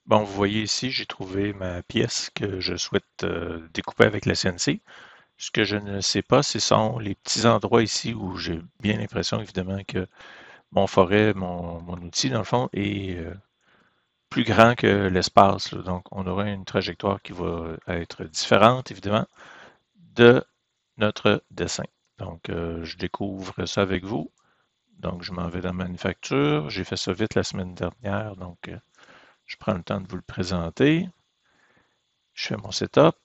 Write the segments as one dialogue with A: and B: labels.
A: Bon, vous voyez ici, j'ai trouvé ma pièce que je souhaite découper avec la CNC. Ce que je ne sais pas, ce sont les petits endroits ici où j'ai bien l'impression, évidemment, que mon forêt, mon outil, dans le fond, est plus grand que l'espace, là. Donc, on aura une trajectoire qui va être différente, évidemment, de notre dessin. Donc, je découvre ça avec vous. Donc, je m'en vais dans Manufacture. J'ai fait ça vite la semaine dernière, donc je prends le temps de vous le présenter. Je fais mon setup.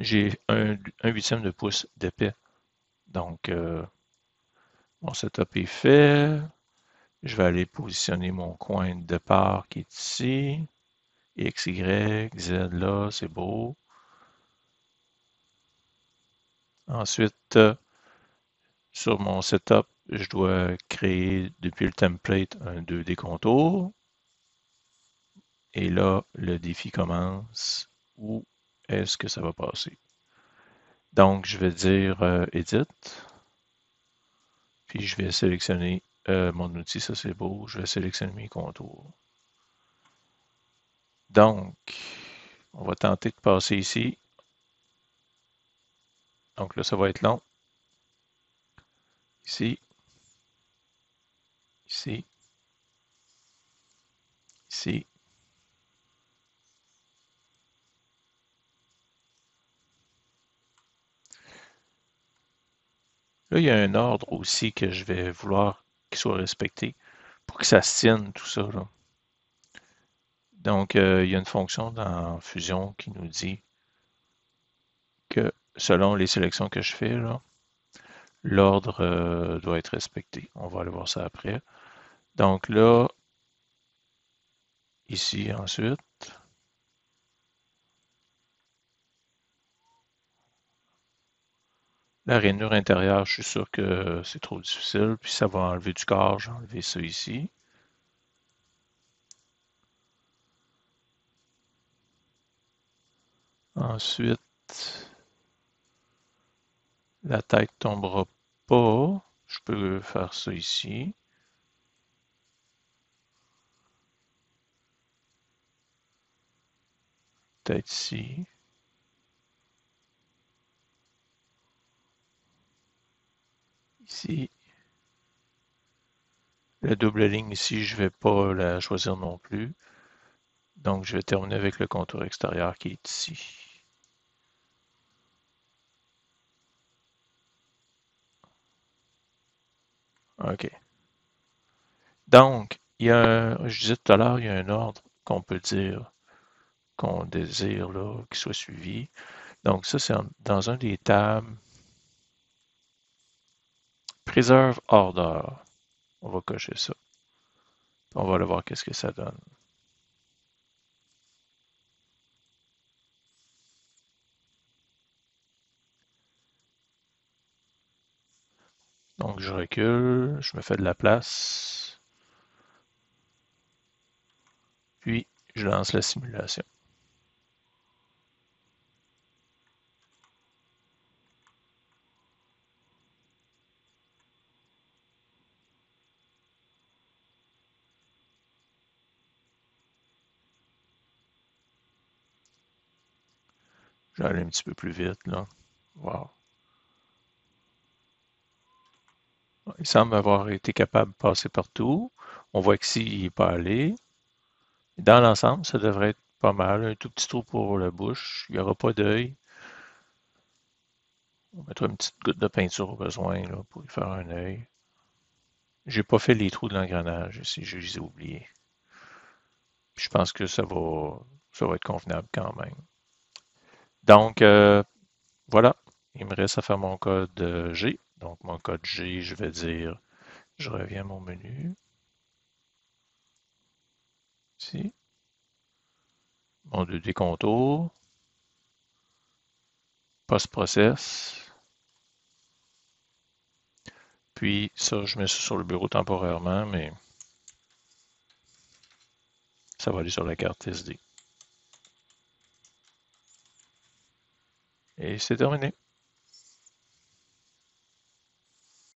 A: J'ai un huitième de pouce d'épais. Donc, mon setup est fait. Je vais aller positionner mon coin de départ qui est ici. X, Y, Z là, c'est beau. Ensuite, sur mon setup, je dois créer depuis le template un 2D contour. Et là, le défi commence. Où est-ce que ça va passer? Donc, je vais dire Edit. Puis, je vais sélectionner mon outil. Ça, c'est beau. Je vais sélectionner mes contours. Donc, on va tenter de passer ici. Donc là, ça va être long. Ici, ici, ici. Là, il y a un ordre aussi que je vais vouloir qu'il soit respecté pour que ça se tienne, tout ça, là. Donc, il y a une fonction dans Fusion qui nous dit que selon les sélections que je fais, là, l'ordre doit être respecté. On va aller voir ça après. Donc là, ici ensuite, la rainure intérieure, je suis sûr que c'est trop difficile, puis ça va enlever du corps. J'ai enlevé ça ici. Ensuite, la tête tombera pas. Je peux faire ça ici. Peut-être ici. Ici. La double ligne ici, je ne vais pas la choisir non plus. Donc, je vais terminer avec le contour extérieur qui est ici. OK. Donc, je disais tout à l'heure, il y a un ordre qu'on peut dire qu'on désire là, qu'il soit suivi. Donc, ça, c'est dans un des tabs Preserve Order. On va cocher ça. On va aller voir qu'est-ce que ça donne. Donc, je recule, je me fais de la place, puis je lance la simulation. Je vais aller un petit peu plus vite, là. Wow. Il semble avoir été capable de passer partout. On voit qu'ici, il n'est pas allé. Dans l'ensemble, ça devrait être pas mal. Un tout petit trou pour la bouche. Il n'y aura pas d'œil. On mettra une petite goutte de peinture au besoin là, pour y faire un œil. J'ai pas fait les trous de l'engrenage ici, je les ai oubliés. Puis je pense que ça va être convenable quand même. Donc, voilà. Il me reste à faire mon code G. Donc, mon code G, je vais dire, je reviens à mon menu. Ici. Mon 2D contour. Post-process. Puis, ça, je mets ça sur le bureau temporairement, mais ça va aller sur la carte SD. Et c'est terminé.